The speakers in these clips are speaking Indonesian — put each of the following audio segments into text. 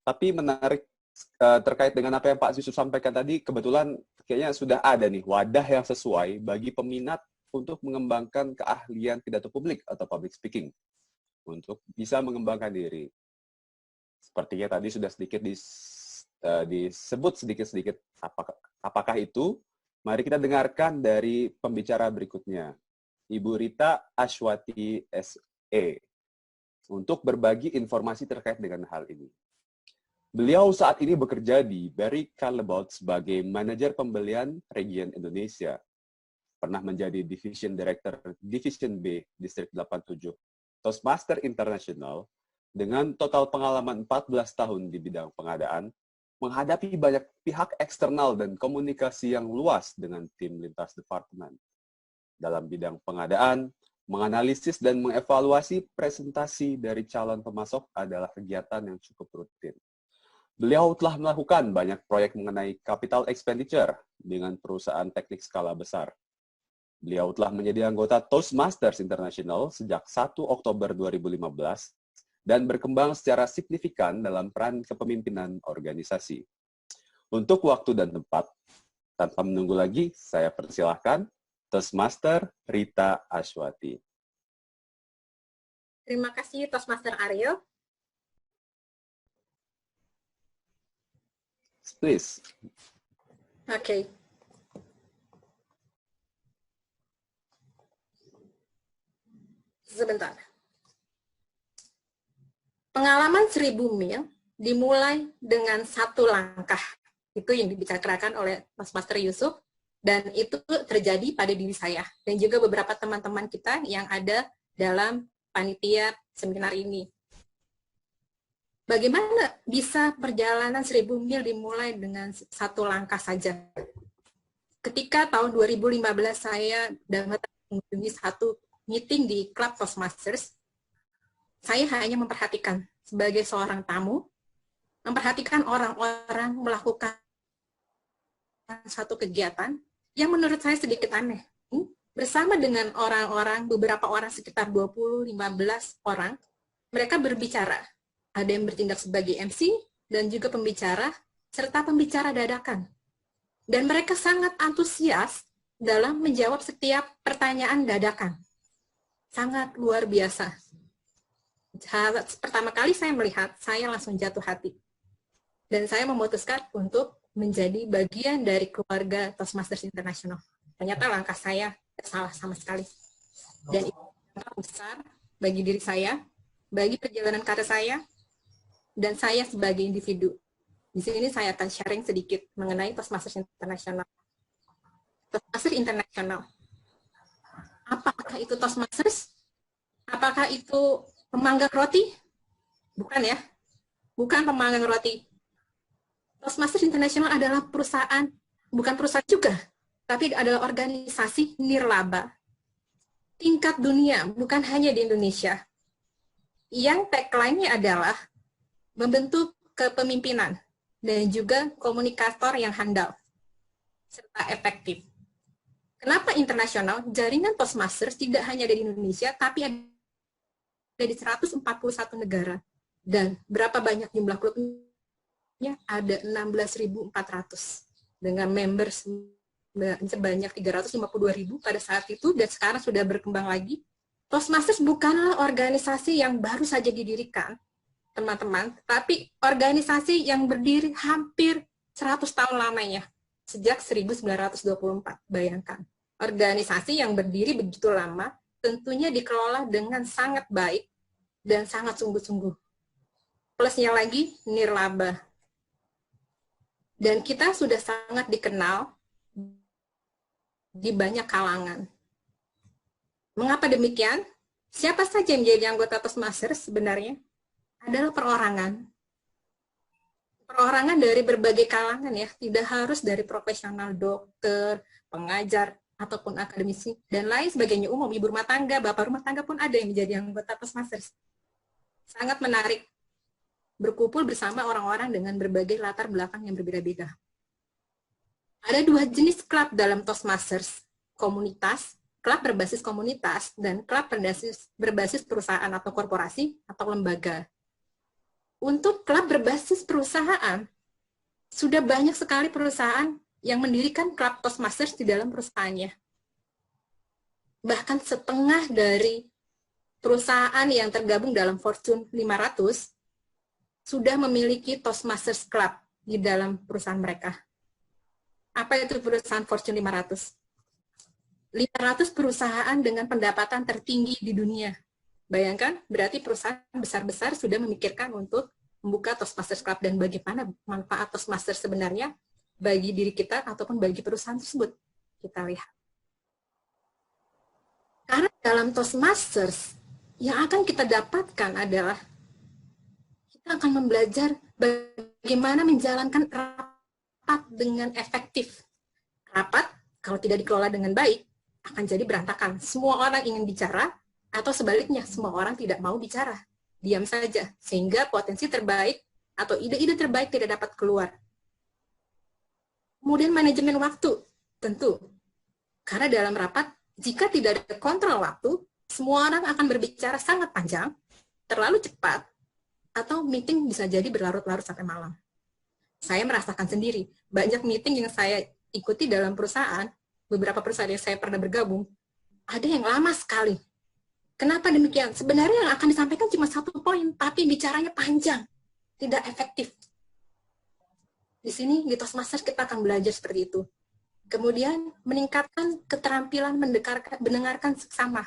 Tapi menarik terkait dengan apa yang Pak Yusuf sampaikan tadi, kebetulan kayaknya sudah ada nih wadah yang sesuai bagi peminat untuk mengembangkan keahlian pidato publik atau public speaking untuk bisa mengembangkan diri. Sepertinya tadi sudah sedikit disebut sedikit-sedikit apakah itu. Mari kita dengarkan dari pembicara berikutnya, Ibu Rita Ashwati SE, untuk berbagi informasi terkait dengan hal ini. Beliau saat ini bekerja di Barry Callebaut sebagai manajer pembelian region Indonesia. Pernah menjadi Division Director Division B Distrik 87 Toastmaster International dengan total pengalaman 14 tahun di bidang pengadaan, menghadapi banyak pihak eksternal dan komunikasi yang luas dengan tim lintas departemen. Dalam bidang pengadaan, menganalisis dan mengevaluasi presentasi dari calon pemasok adalah kegiatan yang cukup rutin. Beliau telah melakukan banyak proyek mengenai capital expenditure dengan perusahaan teknik skala besar. Beliau telah menjadi anggota Toastmasters International sejak 1 Oktober 2015 dan berkembang secara signifikan dalam peran kepemimpinan organisasi. Untuk waktu dan tempat, tanpa menunggu lagi, saya persilahkan Toastmaster Rita Ashwati. Terima kasih Toastmaster Ariel. Please. Oke. Sebentar. Pengalaman 1000 mil dimulai dengan satu langkah. Itu yang dibicarakan oleh Toastmaster Yusuf, dan itu terjadi pada diri saya dan juga beberapa teman-teman kita yang ada dalam panitia seminar ini. Bagaimana bisa perjalanan 1000 mil dimulai dengan satu langkah saja? Ketika tahun 2015 saya dapat mengunjungi satu meeting di Club Toastmasters, saya hanya memperhatikan sebagai seorang tamu, memperhatikan orang-orang melakukan satu kegiatan yang menurut saya sedikit aneh. Bersama dengan orang-orang, beberapa orang sekitar 20-15 orang, mereka berbicara. Ada yang bertindak sebagai MC dan juga pembicara, serta pembicara dadakan. Dan mereka sangat antusias dalam menjawab setiap pertanyaan dadakan. Sangat luar biasa. Pertama kali saya melihat, saya langsung jatuh hati. Dan saya memutuskan untuk menjadi bagian dari keluarga Toastmasters International. Ternyata langkah saya tidak salah sama sekali. Dan itu langkah besar bagi diri saya, bagi perjalanan karir saya, dan saya sebagai individu. Di sini saya akan sharing sedikit mengenai Toastmasters International. Toastmasters International. Apakah itu Toastmasters? Apakah itu pemanggang roti? Bukan ya. Bukan pemanggang roti. Toastmasters International adalah perusahaan, bukan perusahaan juga, tapi adalah organisasi nirlaba tingkat dunia, bukan hanya di Indonesia. Yang tagline-nya adalah membentuk kepemimpinan dan juga komunikator yang handal serta efektif. Kenapa internasional? Jaringan Toastmasters tidak hanya ada di Indonesia, tapi ada di 141 negara. Dan berapa banyak jumlah klubnya? Ada 16.400 dengan members sebanyak 352.000 pada saat itu, dan sekarang sudah berkembang lagi. Toastmasters bukanlah organisasi yang baru saja didirikan, teman-teman, tapi organisasi yang berdiri hampir 100 tahun lamanya, sejak 1924, bayangkan. Organisasi yang berdiri begitu lama, tentunya dikelola dengan sangat baik dan sangat sungguh-sungguh. Plusnya lagi, nirlaba. Dan kita sudah sangat dikenal di banyak kalangan. Mengapa demikian? Siapa saja yang menjadi anggota Toastmasters sebenarnya? Adalah perorangan. Perorangan dari berbagai kalangan ya, tidak harus dari profesional, dokter, pengajar, ataupun akademisi, dan lain sebagainya, umum, ibu rumah tangga, bapak rumah tangga pun ada yang menjadi anggota Toastmasters. Sangat menarik berkumpul bersama orang-orang dengan berbagai latar belakang yang berbeda-beda. Ada dua jenis klub dalam Toastmasters, komunitas, klub berbasis komunitas, dan klub berbasis perusahaan atau korporasi atau lembaga. untuk klub berbasis perusahaan, sudah banyak sekali perusahaan yang mendirikan klub Toastmasters di dalam perusahaannya. Bahkan setengah dari perusahaan yang tergabung dalam Fortune 500 sudah memiliki Toastmasters Club di dalam perusahaan mereka. Apa itu perusahaan Fortune 500? 500 perusahaan dengan pendapatan tertinggi di dunia. Bayangkan, berarti perusahaan besar-besar sudah memikirkan untuk membuka Toastmasters Club dan bagaimana manfaat Toastmasters sebenarnya bagi diri kita ataupun bagi perusahaan tersebut. Kita lihat. Karena dalam Toastmasters, yang akan kita dapatkan adalah kita akan belajar bagaimana menjalankan rapat dengan efektif. Rapat, kalau tidak dikelola dengan baik, akan jadi berantakan. Semua orang ingin bicara, atau sebaliknya, semua orang tidak mau bicara. Diam saja, sehingga potensi terbaik atau ide-ide terbaik tidak dapat keluar. Kemudian manajemen waktu, tentu. Karena dalam rapat, jika tidak ada kontrol waktu, semua orang akan berbicara sangat panjang, terlalu cepat, atau meeting bisa jadi berlarut-larut sampai malam. Saya merasakan sendiri, banyak meeting yang saya ikuti dalam perusahaan, beberapa perusahaan yang saya pernah bergabung, ada yang lama sekali. Kenapa demikian? Sebenarnya yang akan disampaikan cuma satu poin, tapi bicaranya panjang, tidak efektif. Di sini, di Toastmasters kita akan belajar seperti itu. Kemudian, meningkatkan keterampilan mendengarkan seksama.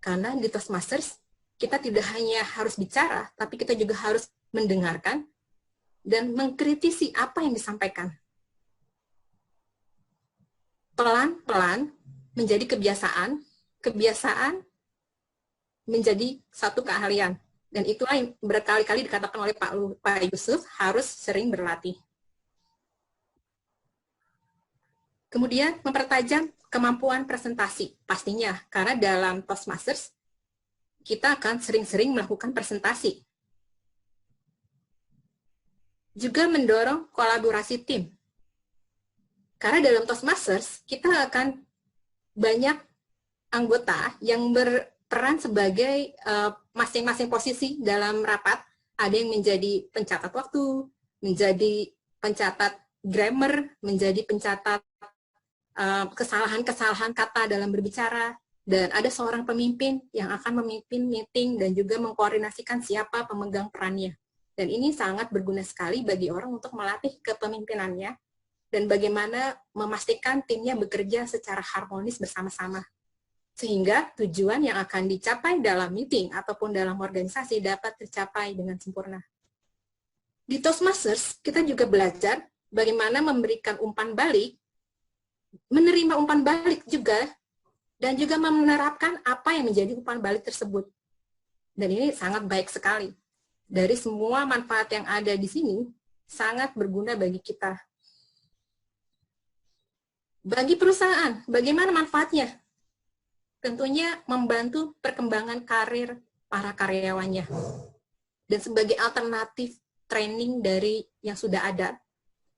Karena di Toastmasters, kita tidak hanya harus bicara, tapi kita juga harus mendengarkan dan mengkritisi apa yang disampaikan. Pelan-pelan menjadi kebiasaan, kebiasaan menjadi satu keahlian. Dan itulah yang berkali-kali dikatakan oleh Pak Yusuf, harus sering berlatih. Kemudian mempertajam kemampuan presentasi, pastinya, karena dalam Toastmasters, kita akan sering-sering melakukan presentasi. Juga mendorong kolaborasi tim. Karena dalam Toastmasters, kita akan banyak anggota yang berperan sebagai masing-masing posisi dalam rapat. Ada yang menjadi pencatat waktu, menjadi pencatat grammar, menjadi pencatat kesalahan-kesalahan kata dalam berbicara, dan ada seorang pemimpin yang akan memimpin meeting dan juga mengkoordinasikan siapa pemegang perannya. Dan ini sangat berguna sekali bagi orang untuk melatih kepemimpinannya dan bagaimana memastikan timnya bekerja secara harmonis bersama-sama. Sehingga tujuan yang akan dicapai dalam meeting ataupun dalam organisasi dapat tercapai dengan sempurna. Di Toastmasters, kita juga belajar bagaimana memberikan umpan balik, menerima umpan balik juga, dan juga menerapkan apa yang menjadi umpan balik tersebut. Dan ini sangat baik sekali. Dari semua manfaat yang ada di sini, sangat berguna bagi kita. Bagi perusahaan, bagaimana manfaatnya? Tentunya membantu perkembangan karir para karyawannya. Dan sebagai alternatif training dari yang sudah ada.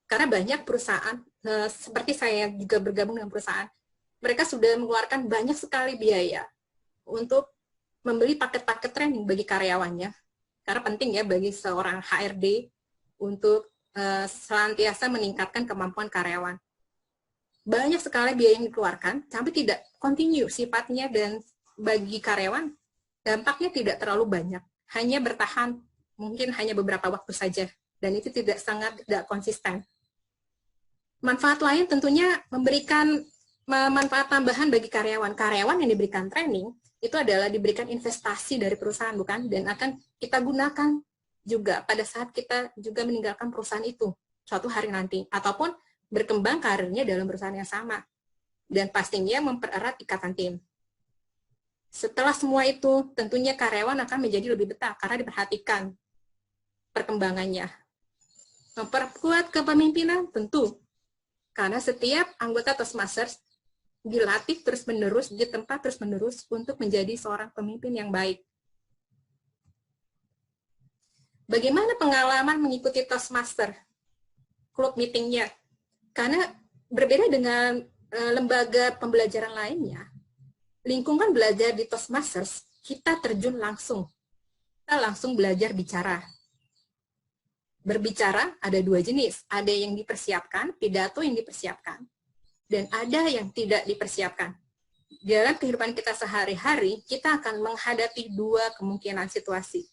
Karena banyak perusahaan, seperti saya juga bergabung dengan perusahaan, mereka sudah mengeluarkan banyak sekali biaya untuk membeli paket-paket training bagi karyawannya. Karena penting ya bagi seorang HRD untuk senantiasa meningkatkan kemampuan karyawan. Banyak sekali biaya yang dikeluarkan, tapi tidak continue sifatnya, dan bagi karyawan dampaknya tidak terlalu banyak. Hanya bertahan, mungkin hanya beberapa waktu saja, dan itu tidak konsisten. Manfaat lain tentunya memberikan manfaat tambahan bagi karyawan. Karyawan yang diberikan training, itu adalah diberikan investasi dari perusahaan, bukan? Dan akan kita gunakan juga pada saat kita juga meninggalkan perusahaan itu suatu hari nanti, ataupun berkembang karirnya dalam perusahaan yang sama. Dan pastinya mempererat ikatan tim. Setelah semua itu, tentunya karyawan akan menjadi lebih betah karena diperhatikan perkembangannya. Memperkuat kepemimpinan tentu. Karena setiap anggota Toastmasters dilatih terus-menerus, ditempa terus-menerus untuk menjadi seorang pemimpin yang baik. Bagaimana pengalaman mengikuti Toastmasters? Klub meetingnya. Karena berbeda dengan lembaga pembelajaran lainnya, lingkungan belajar di Toastmasters, kita terjun langsung. Kita langsung belajar bicara. berbicara ada dua jenis. Ada yang dipersiapkan, pidato yang dipersiapkan, dan ada yang tidak dipersiapkan. Dalam kehidupan kita sehari-hari, kita akan menghadapi dua kemungkinan situasi.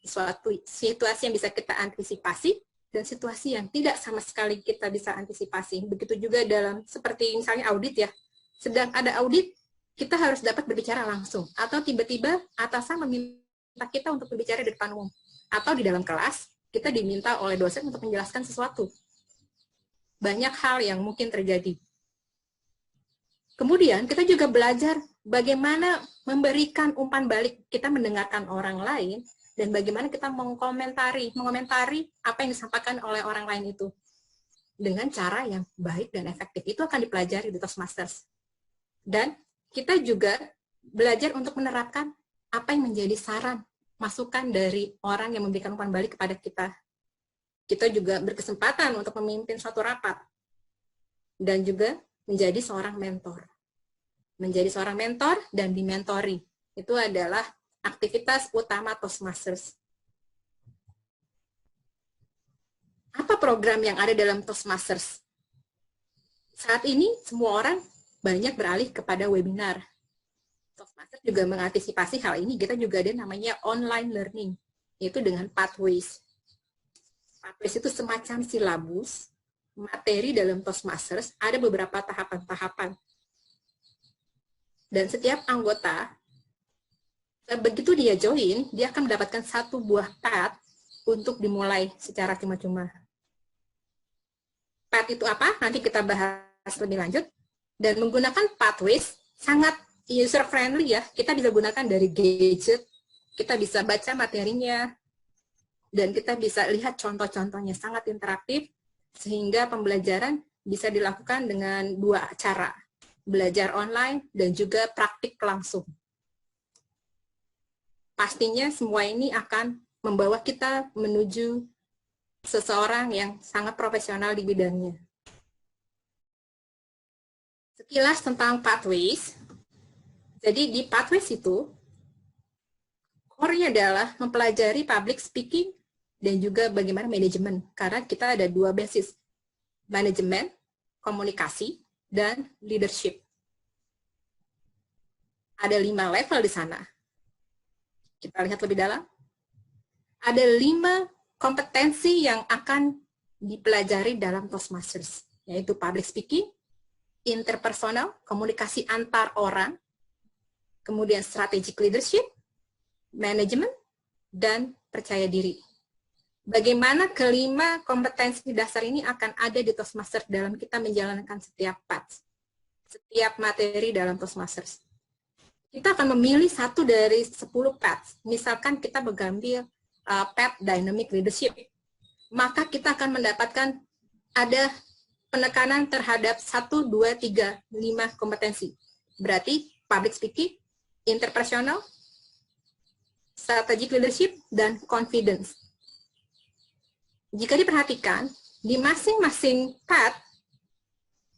Suatu situasi yang bisa kita antisipasi, dan situasi yang tidak sama sekali kita bisa antisipasi. Begitu juga dalam, seperti misalnya audit ya. Sedang ada audit, kita harus dapat berbicara langsung. Atau tiba-tiba atasan meminta kita untuk berbicara di depan umum. Atau di dalam kelas, kita diminta oleh dosen untuk menjelaskan sesuatu. Banyak hal yang mungkin terjadi. Kemudian kita juga belajar bagaimana memberikan umpan balik. Kita mendengarkan orang lain, dan bagaimana kita mengomentari apa yang disampaikan oleh orang lain itu. Dengan cara yang baik dan efektif. Itu akan dipelajari di Toastmasters. Dan kita juga belajar untuk menerapkan apa yang menjadi saran, masukan dari orang yang memberikan umpan balik kepada kita. Kita juga berkesempatan untuk memimpin suatu rapat. Dan juga menjadi seorang mentor. Menjadi seorang mentor dan dimentori. Itu adalah aktivitas utama Toastmasters. Apa program yang ada dalam Toastmasters? Saat ini semua orang banyak beralih kepada webinar. Toastmasters juga mengantisipasi hal ini. Kita juga ada namanya online learning, yaitu dengan pathways. Pathways itu semacam silabus, materi dalam Toastmasters, ada beberapa tahapan-tahapan. Dan setiap anggota, begitu dia join, dia akan mendapatkan satu buah pad untuk dimulai secara cuma-cuma. Pad itu apa? Nanti kita bahas lebih lanjut. Dan menggunakan pathways sangat user-friendly ya. Kita bisa gunakan dari gadget, kita bisa baca materinya, dan kita bisa lihat contoh-contohnya sangat interaktif, sehingga pembelajaran bisa dilakukan dengan dua cara. Belajar online dan juga praktik langsung. Pastinya semua ini akan membawa kita menuju seseorang yang sangat profesional di bidangnya. Sekilas tentang pathways. Jadi di pathways itu, core-nya adalah mempelajari public speaking dan juga bagaimana manajemen. Karena kita ada dua basis, manajemen, komunikasi, dan leadership. Ada 5 level di sana. Kita lihat lebih dalam. Ada 5 kompetensi yang akan dipelajari dalam Toastmasters, yaitu public speaking, interpersonal, komunikasi antar orang, kemudian strategic leadership, manajemen, dan percaya diri. Bagaimana kelima kompetensi dasar ini akan ada di Toastmasters dalam kita menjalankan setiap path, setiap materi dalam Toastmasters. Kita akan memilih satu dari 10 path. Misalkan kita mengambil path dynamic leadership, maka kita akan mendapatkan ada penekanan terhadap 1, 2, 3, 5 kompetensi. Berarti public speaking, interpersonal, strategic leadership, dan confidence. Jika diperhatikan, di masing-masing path,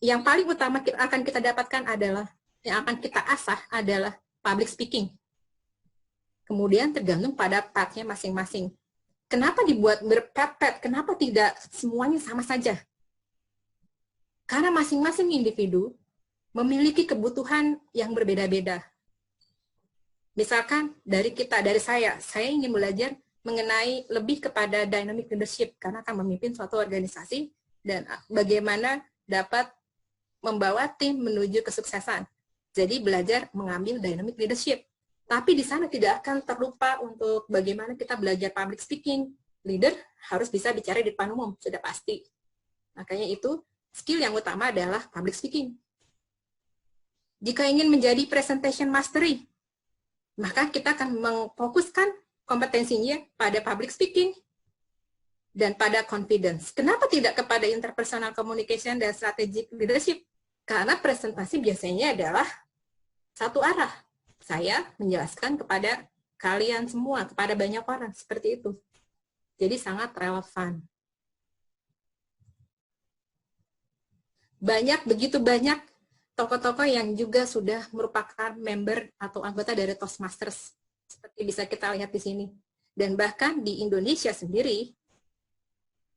yang paling utama akan kita dapatkan adalah, yang akan kita asah adalah public speaking. Kemudian tergantung pada path-nya masing-masing. Kenapa dibuat berpet-pet? Kenapa tidak semuanya sama saja? Karena masing-masing individu memiliki kebutuhan yang berbeda-beda. Misalkan dari saya ingin belajar mengenai lebih kepada dynamic leadership karena akan memimpin suatu organisasi dan bagaimana dapat membawa tim menuju kesuksesan. Jadi belajar mengambil dynamic leadership. Tapi di sana tidak akan terlupa untuk bagaimana kita belajar public speaking. Leader harus bisa bicara di depan umum, sudah pasti. Makanya itu skill yang utama adalah public speaking. Jika ingin menjadi presentation mastery, maka kita akan memfokuskan kompetensinya pada public speaking dan pada confidence. Kenapa tidak kepada interpersonal communication dan strategic leadership? Karena presentasi biasanya adalah satu arah. Saya menjelaskan kepada kalian semua, kepada banyak orang, seperti itu. Jadi sangat relevan. Begitu banyak tokoh-tokoh yang juga sudah merupakan member atau anggota dari Toastmasters. Seperti bisa kita lihat di sini. Dan bahkan di Indonesia sendiri,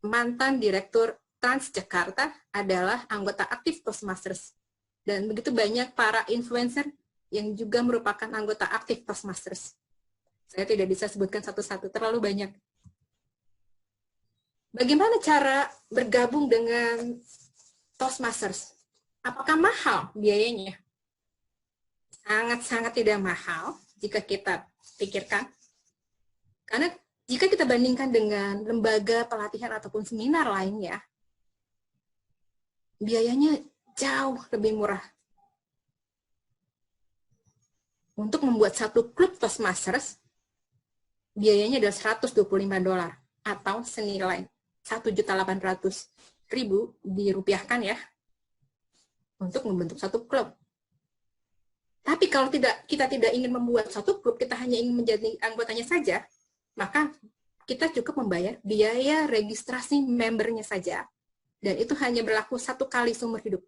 mantan Direktur Transjakarta adalah anggota aktif Toastmasters. Dan begitu banyak para influencer yang juga merupakan anggota aktif Toastmasters. Saya tidak bisa sebutkan satu-satu, terlalu banyak. Bagaimana cara bergabung dengan Toastmasters? Apakah mahal biayanya? Sangat-sangat tidak mahal jika kita pikirkan. Karena jika kita bandingkan dengan lembaga pelatihan ataupun seminar lainnya, biayanya jauh lebih murah. Untuk membuat satu klub Toastmasters, biayanya adalah $125 atau senilai 1.800.000 dirupiahkan ya, untuk membentuk satu klub. Tapi kalau kita tidak ingin membuat satu klub, kita hanya ingin menjadi anggotanya saja, maka kita cukup membayar biaya registrasi membernya saja, dan itu hanya berlaku 1 kali seumur hidup.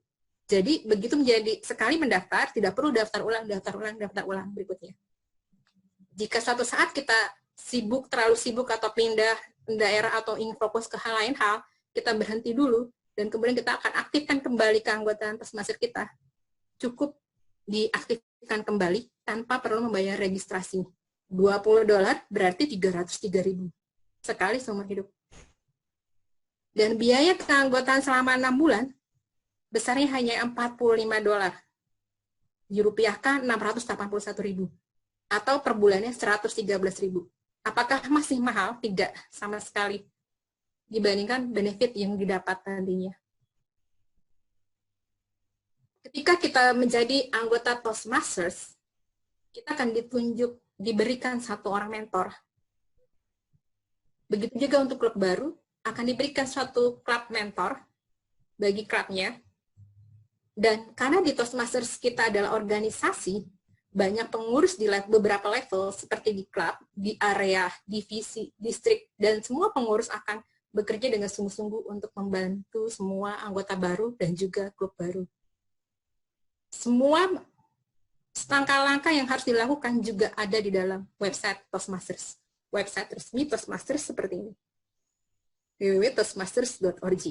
Jadi begitu menjadi sekali mendaftar, tidak perlu daftar ulang berikutnya. Jika suatu saat kita terlalu sibuk atau pindah daerah atau ingin fokus ke lain hal, kita berhenti dulu, dan kemudian kita akan aktifkan kembali keanggotaan Toastmasters kita. Cukup diaktifkan kembali tanpa perlu membayar registrasi. $20 berarti 303.000 sekali seumur hidup. Dan biaya keanggotaan selama 6 bulan besarnya hanya $45. Dirupiahkan 681.000 atau per bulannya 113.000. Apakah masih mahal? Tidak, sama sekali. Dibandingkan benefit yang didapat nantinya. Ketika kita menjadi anggota Toastmasters, kita akan diberikan satu orang mentor. Begitu juga untuk klub baru, akan diberikan suatu klub mentor bagi klubnya. Dan karena di Toastmasters kita adalah organisasi, banyak pengurus di beberapa level seperti di klub, di area, divisi, distrik, dan semua pengurus akan bekerja dengan sungguh-sungguh untuk membantu semua anggota baru dan juga klub baru. Semua langkah-langkah yang harus dilakukan juga ada di dalam website Toastmasters. Website resmi Toastmasters seperti ini. www.toastmasters.org.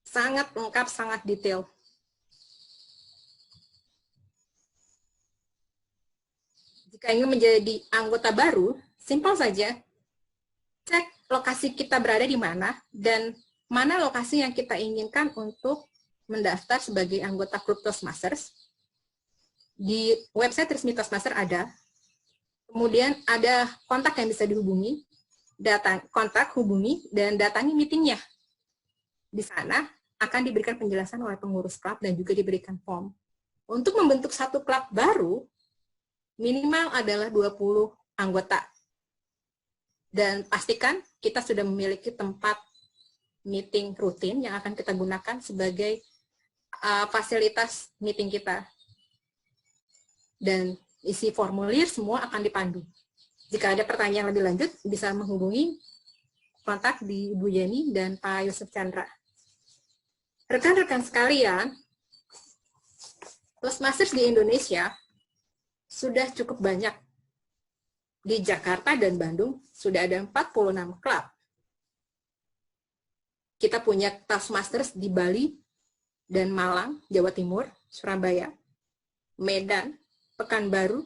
Sangat lengkap, sangat detail. Jika ingin menjadi anggota baru, simpel saja, cek lokasi kita berada di mana, dan mana lokasi yang kita inginkan untuk mendaftar sebagai anggota klub Toastmasters. Di website resmi Toastmasters ada, kemudian ada kontak yang bisa dihubungi, hubungi, dan datangi meetingnya. Di sana akan diberikan penjelasan oleh pengurus klub dan juga diberikan form. Untuk membentuk satu klub baru, minimal adalah 20 anggota. Dan pastikan kita sudah memiliki tempat meeting rutin yang akan kita gunakan sebagai fasilitas meeting kita. Dan isi formulir semua akan dipandu. Jika ada pertanyaan lebih lanjut, bisa menghubungi kontak di Ibu Yeni dan Pak Yusuf Chandra. Rekan-rekan sekalian, Toastmasters di Indonesia sudah cukup banyak. Di Jakarta dan Bandung sudah ada 46 klub. Kita punya Toastmasters di Bali dan Malang, Jawa Timur, Surabaya, Medan, Pekanbaru.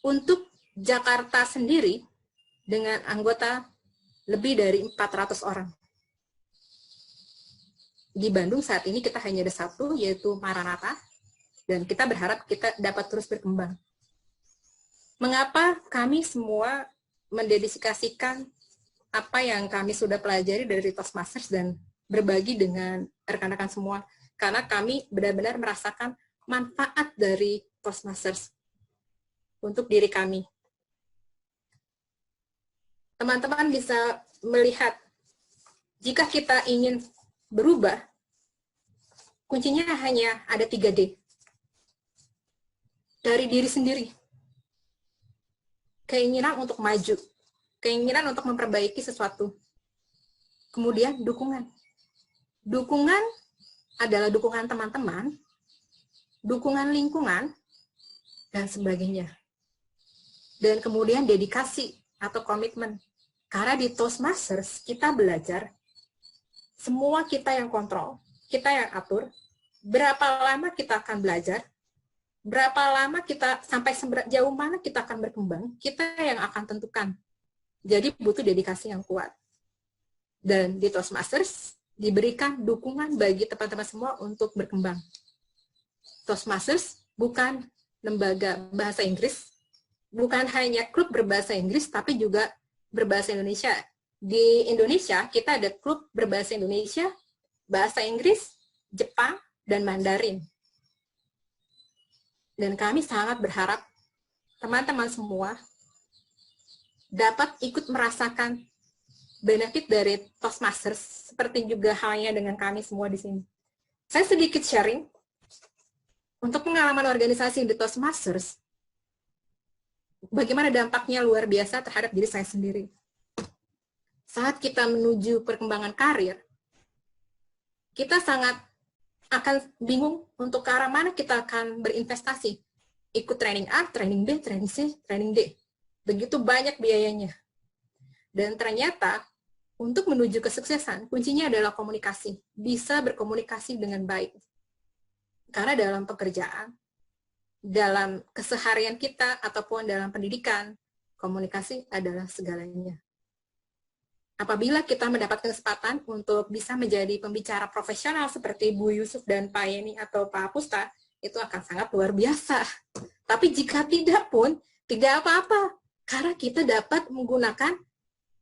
Untuk Jakarta sendiri, dengan anggota lebih dari 400 orang. Di Bandung saat ini kita hanya ada satu, yaitu Maranatha, dan kita berharap kita dapat terus berkembang. Mengapa kami semua mendedikasikan apa yang kami sudah pelajari dari Toastmasters dan berbagi dengan rekan-rekan semua? Karena kami benar-benar merasakan manfaat dari Toastmasters untuk diri kami. Teman-teman bisa melihat, jika kita ingin berubah, kuncinya hanya ada 3D. Dari diri sendiri. Keinginan untuk maju. Keinginan untuk memperbaiki sesuatu. Kemudian dukungan. Dukungan adalah dukungan teman-teman, dukungan lingkungan, dan sebagainya. Dan kemudian dedikasi atau komitmen. Karena di Toastmasters kita belajar, semua kita yang kontrol, kita yang atur, berapa lama kita akan belajar, berapa lama kita, sampai jauh mana kita akan berkembang, kita yang akan tentukan. Jadi butuh dedikasi yang kuat. Dan di Toastmasters diberikan dukungan bagi teman-teman semua untuk berkembang. Toastmasters bukan lembaga bahasa Inggris, bukan hanya klub berbahasa Inggris, tapi juga berbahasa Indonesia. Di Indonesia, kita ada klub berbahasa Indonesia, bahasa Inggris, Jepang, dan Mandarin. Dan kami sangat berharap teman-teman semua dapat ikut merasakan benefit dari Toastmasters, seperti juga halnya dengan kami semua di sini. Saya sedikit sharing, untuk pengalaman organisasi di Toastmasters, bagaimana dampaknya luar biasa terhadap diri saya sendiri. Saat kita menuju perkembangan karir, kita sangat akan bingung untuk ke arah mana kita akan berinvestasi. Ikut training A, training B, training C, training D. Begitu banyak biayanya. Dan ternyata, untuk menuju kesuksesan, kuncinya adalah komunikasi. Bisa berkomunikasi dengan baik. Karena dalam pekerjaan, dalam keseharian kita, ataupun dalam pendidikan, komunikasi adalah segalanya. Apabila kita mendapatkan kesempatan untuk bisa menjadi pembicara profesional seperti Bu Yusuf dan Pak Yeni atau Pak Pusta, itu akan sangat luar biasa. Tapi jika tidak pun, tidak apa-apa. Karena kita dapat menggunakan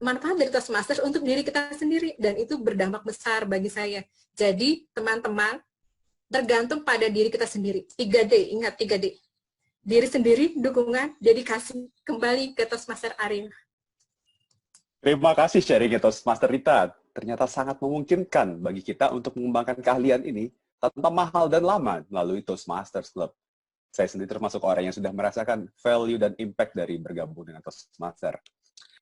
manfaat dari Toastmasters untuk diri kita sendiri. Dan itu berdampak besar bagi saya. Jadi, teman-teman, tergantung pada diri kita sendiri. 3D, ingat 3D. Diri sendiri, dukungan, dedikasi, kembali ke Toastmaster Area. Terima kasih sharing Toastmaster Rita. Ternyata sangat memungkinkan bagi kita untuk mengembangkan keahlian ini tanpa mahal dan lama melalui Toastmasters Club. Saya sendiri termasuk orang yang sudah merasakan value dan impact dari bergabung dengan Toastmaster.